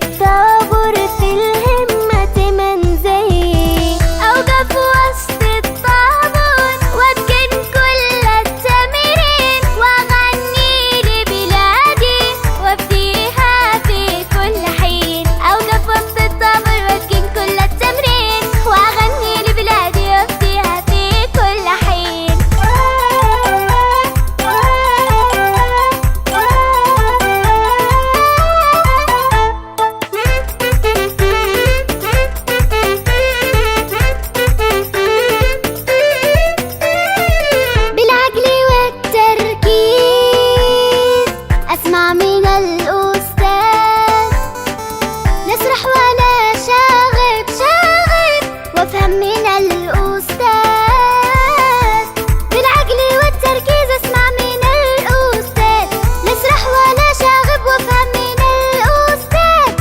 الطابور في الهمة منزلي، أوقف وسط الطابور وأتقن كل التمرين، وأغني لبلادي وأفديها في كل حين. أوقف وسط الطابور وأتقن كل التمرين، وأغني لبلادي وأفديها في كل حين. بالعقل والتركيز أسمع من الأستاذ، نسرح ولا شاغب وافهم من الأستاذ. بالعقل والتركيز أسمع من الأستاذ، نسرح ولا شاغب وافهم من الأستاذ.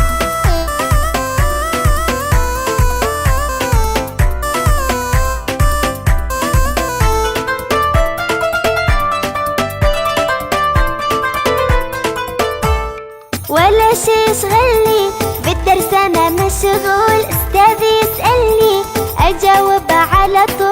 ولا شي يشغلني بالدرس، أنا مشغول، أستاذي يسألني أجاوب على طول.